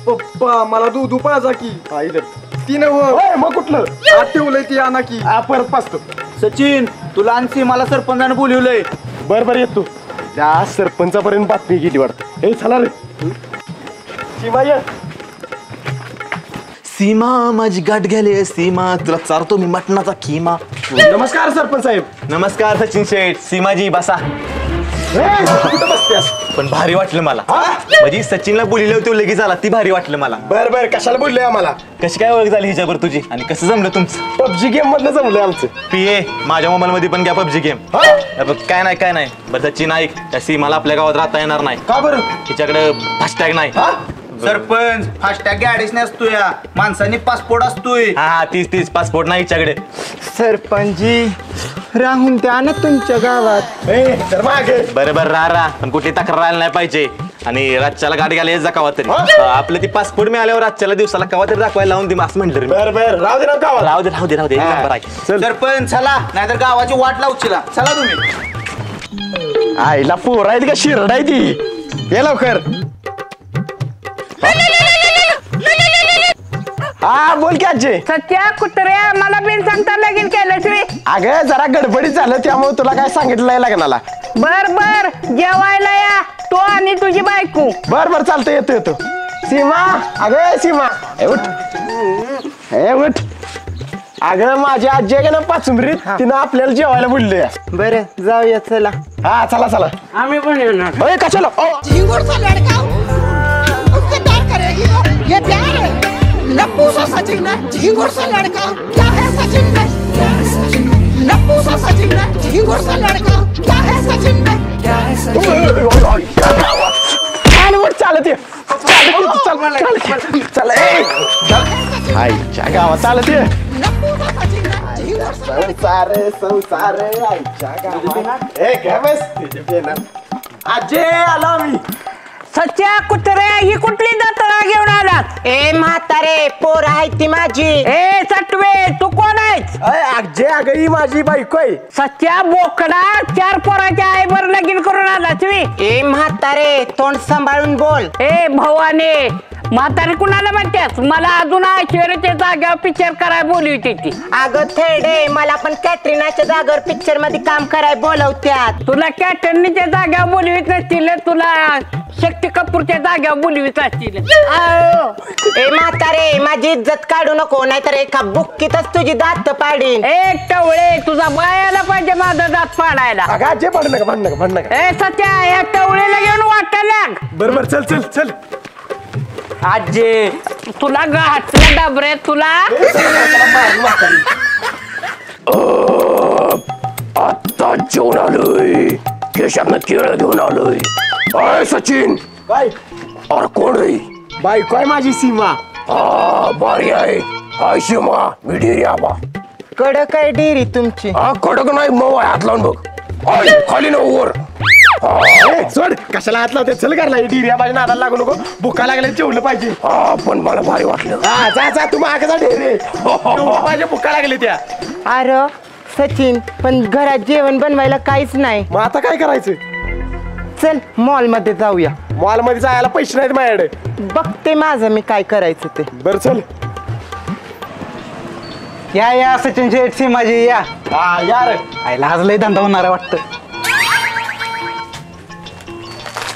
पप्पा मला दूध पाजा की ती मग कुठलं ठेवलंय ती आणा की परत पाचतो. सचिन तुला आणखी मला सरपंचाने बोलवलंय. बर येतो. त्या सरपंचापर्यंत बातमी गेली वाटतं. हे चला रे सीमा ये. सीमा माझी गाठ घ्याली सीमा तुला चारतो मी मटणाचा खिमा. नमस्कार सरपंच साहेब. नमस्कार सचिन शेठ. सीमाजी बसा. कुठं बसतेस? पण भारी वाटलं मला. म्हणजे सचिनला बोलिले होते लगेच आला ती भारी वाटलं मला. बर कशाला बोलले आम्हाला? कशी काय ओळख झाली हिच्यावर तुझी आणि कसं जमलं तुमचं? पबजी गेम मधलं जमलंय आमचं. पीए माझ्या मोबाईल मध्ये पण घ्या पबजी गेम. काय नाही बरं सचिन ऐक त्या सीमाला आपल्या गावात राहता येणार नाही. का बरं? तिच्याकडे फास्टॅग नाही. सरपंच फास्टॅग गाडीच नसतोय माणसाने पासपोर्ट असतोय. हा तीच पासपोर्ट नाही हिच्याकडे. सरपंचजी राहून द्या ना तुमच्या गावात. बरोबर राहा पण कुठली तक्रार राहायला नाही पाहिजे. आणि रातच्याला गाडी घ्यायला येत जा कवा तरी. आपलं ती पासपोर्ट मिळाल्यावर रातच्याला दिवसाला कवा तरी दाखवायला लावून दे असं म्हटलं रे. बरं राहू दे. सरपंच चला नाहीतर गावाची वाट लावशीला. चला तुम्ही. आईला पोर आहेत का शिरड आहे ती. ये लवकर. हा बोल की आजी. सत्या कुत्र्या मला बिन सांगता लगीन केलं तुम्ही. अगं जरा गडबडीत झालं त्यामुळे तुला काय सांगितलं नाही लग्नाला. बर जेवायला या तो आणि तुझी बायको. बर चालतं येतो. सीमा अगं सीमा उठ. अगं माझी आजी आहे का ना पाचुंबरीत तिनं आपल्याला जेवायला बोलले. बरं जाऊया चला. हा चला आम्ही पण येणार. कशाला झिंगुर सा लड़का उससे प्यार करेगी वो ये प्यार है लप्पू सा सचिन है झिंगुर सा लड़का क्या है सचिन में लप्पू सा सचिन है झिंगुर सा लड़का क्या है सचिन में क्या है आईच्या गावात चालत ये. लप्पू सा सचिन है झिंगुर सा संसार आईच्या गावात. आजी आलो मी. सच्या कुत्र्या ही कुठली जत्रा घेऊन आलात? ए म्हातारे पोर आहे ती माझी. ए सटवे तू कोण आहेस? आजी अगं ही माझी बायको आहे. सच्या बोकडा 4 पोराच्या आईवर लगीन करून आला तुम्ही. ए म्हातारे तोंड सांभाळून बोल. ए भवाने म्हातारे कुणाला म्हणतेस? मला अजून ऐश्वर्याच्या जाग्यावर पिक्चर करायला बोलली होती ती. अगं थेडे मला पण कॅटरीनाच्या जागेवर पिक्चर मध्ये काम करायला बोलवत्यात. तुला कॅटर्नीच्या जाग्यावर बोलवीत नसतील तुला शक्ती कपूरच्या जाग्यावर बोलवीत असतील. ए म्हातारे माझी इज्जत काढू नको नाहीतर एका बुक्कीतच तुझी दात पाडीन. ए टवळे तुझा बायाला पाहिजे माझा दात पाडायला. अगं आजी भांडण नका. ए सत्या या टवळीला घेऊन वाटायला लाग. बरोबर चल. आजे तुला घातलं डाबरे तुला. आता जेवण आलोय केशात केळ घेऊन आलोय. अय सचिन काय अरे कोण रे? बायको आहे माझी सीमा. भारी आहे. हाय सीमा मी डेरी आबा. कडक आहे डेरी तुमची. कडक नाही मऊ आहे. हात लावून बघ. खाली ना वर. सोड कशाला हात लावते. चल करला डेरी आबाच्या नादाला लागू नको. भुका लागल्या जेवलं पाहिजे. पण मला भारी वाटलं. जा तू मागे जा डेरे. माझ्या भुका लागले त्या. अरे सचिन पण घरात जेवण बनवायला काहीच नाही. मग आता काय करायचं? चल मॉल मध्ये जाऊया. मॉल मध्ये जायला पैसे नाहीत माझ्याकडे. बघते माझं मी काय करायचं ते. बर चल. या सचिन शेठ सीमाजी या. यार आईला आज लय धंदा होणार आहे वाटतं.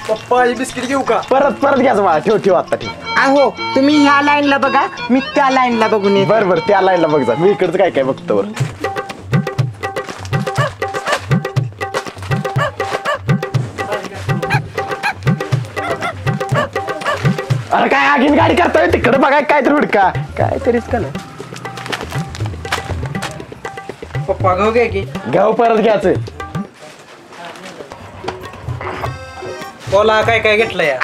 पप्पा ही बिस्किट घेऊ का? परत घ्यायचं मला. ठेव आता ठेव. अहो तुम्ही ह्या लाईनला बघा मी त्या लाईनला बघून येते. बर त्या लाईनला बघ जा. मी इकडचं काय बघतो. अरे काय आगीन गाडी करतोय तिकडे बघा काहीतरी हुडका काहीतरीच का नाही. पप्पा गहू घ्या की. गहू परत घ्यायचं. बोला काय घेतलं या?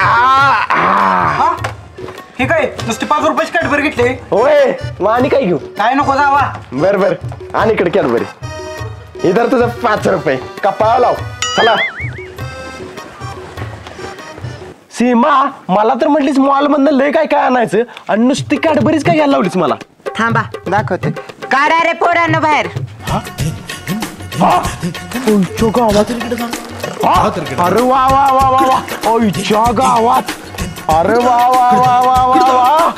हे काय नुसते 5 रुपयाची कॅडबरी घेतले. होय मग आणि काय घेऊ? काय नको जावा. बर आणि इकडे कॅडबरी. इधर तुझं 5 रुपये कपाळ लाव. चला सीमा मला तर म्हटलीस मॉल मधनं लय काय आणायचं आणि नुसती कॅडबरीच काय घ्यायला लावलीस मला. थांबा दाखवते. काढा रे पोरांनो बाहेर. अरे वा आईच्या गावात. अरे वा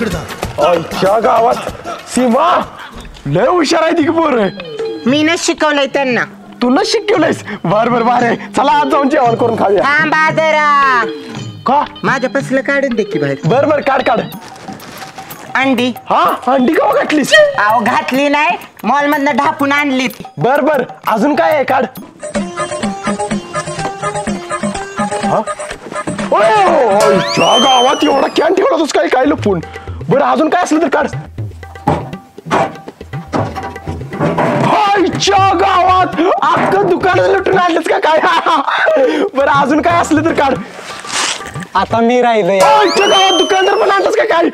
आमच्या गावात सीमा लय हुशार आहे ती पोर. मी न शिकवलंय त्यांना. तुला शिकवलंयस? बर बर बर चला आज जाऊन जेवण करून खाऊया. थांबा जरा. का? माझ्या पसलं काढून दे की बाहेर. बर बर काढ काढ. अंडी. हा अंडी का घातलीस? अहो घातली नाही, मॉल मधनं ढापून आणली. बर बर अजून काय आहे काढ. आमच्या गावात एवढा कॅन ठेवला तूच काय काय लपून. बरं अजून काय असलं तर काढ. आमच्या गावात अख्खं दुकान लुटून आणलंच का काय? बरं अजून काय असलं तर काढ. आता मी राहिलोय. आमच्या गावात दुकानदार पण आणतच का काय?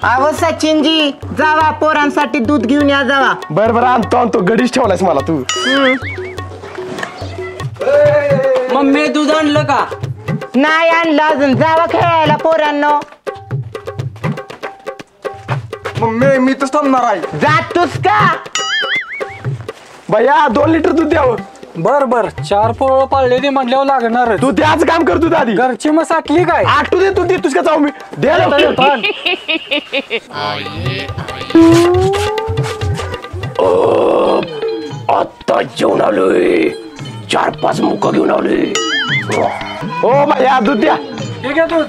अहो सचिनजी जावा, पोरांसाठी दूध घेऊन या जावा. बर बर आणतो आणतो. गडीच ठेवलायस मला तू. मम्मी दूध आणलं का? नाही आणलं अजून. जावा खेळायला पोरांनो. मम्मी मी तर थांबणार आहे. जातोस का? भैया 2 लिटर दूध द्यावं. बर बर 4 पोळं पाळले ते म्हणल्यावर लागणार. तू त्याच काम कर तू आधी. घरची मग साठली काय? आठवू दे तू देतोस का जाऊ मी दे. आता जेवण आलोय. 4-5 मुका घेऊन आलोय. हो भैया दूध द्या. ठीक आहे दूध.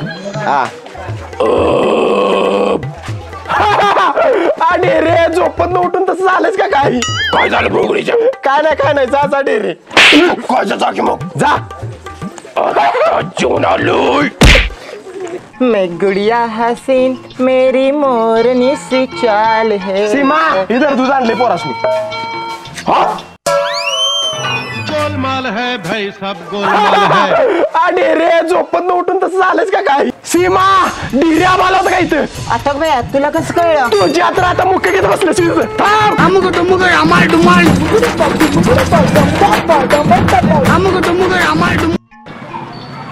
आणि रे झोपत उठून तसं झालंच का काही? काय झालं भोगडीच्या? काय नाही जा जा रे. काय जा की मग जा. जेवण आलोय. मैं गुड़िया हसीन मेरी मोरनी सी चाल है. सीमा इधर दूध आणले पोरासनी. गोलमाल है भाई सब गोलमाल है. आणि रे झोपत उठून तसं झालंच का काय? सीमा डिर्या आला होता का इथं? आता बया तुला कसं कळलं? तुझ्या तर आता मुख्य घेत बसले.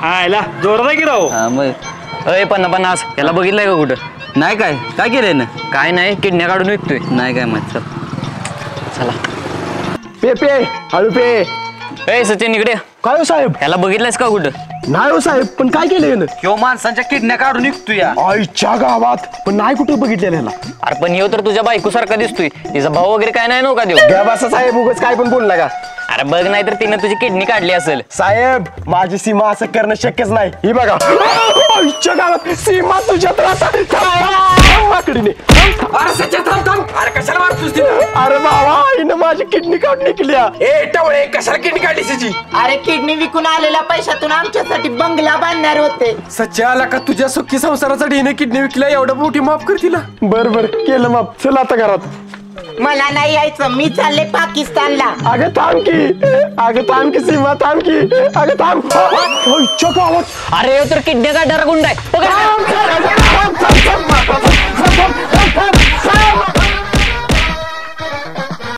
आयला जोरदार की राव. अय 50 याला बघितलंय का कुठं? नाही काय काय केलंय ना? काय नाही, किडण्या काढून विकतोय. नाही काय मग चला. पे पे हळू पे. ए सचिन इकडे. काय हो साहेब? याला बघितलंयस का कुठं? नाही हो साहेब पण काय केलं? किंवा माणसांच्या किडण्या काढून निघतो या. आईच्या गावात पण नाही कुठं बघितलेलं ह्याला. अरे पण येऊ तर तुझ्या बायको सारखा दिसतोय. तिचा भाऊ वगैरे काय नाही नव्हता देऊ. गबासा साहेब उगाच काय पण बोलला का? अरे बघ नाही तर तिने तुझी किडनी काढली असेल. साहेब माझी सीमा असं करणं शक्यच नाही. ही बघा आईच्या गावात सीमा तुझ्या तर आता माकडीने. अरे कशाला मारतोस तिला? अरे बाबा आईनं माझी किडनी काढून निघल्या. कशाला किडनी काढली तिची? अरे किडनी विकून आलेल्या पैशातून आमच्यासाठी बंगला बांधणार होते. सच्चा आला का तुझ्या सुखी संसारासाठी हिने किडनी विकल्या? एवढं मोठी माफ कर तिला. बर बर केलं माप. चल आता घरात. मला नाही यायचं, मी चालले पाकिस्तानला. अगं थांब की सीमा थांब की. अगं थांब. आईच्या गावात. अरे येऊ तर किडनी काढणारा गुंड आहे. पकड.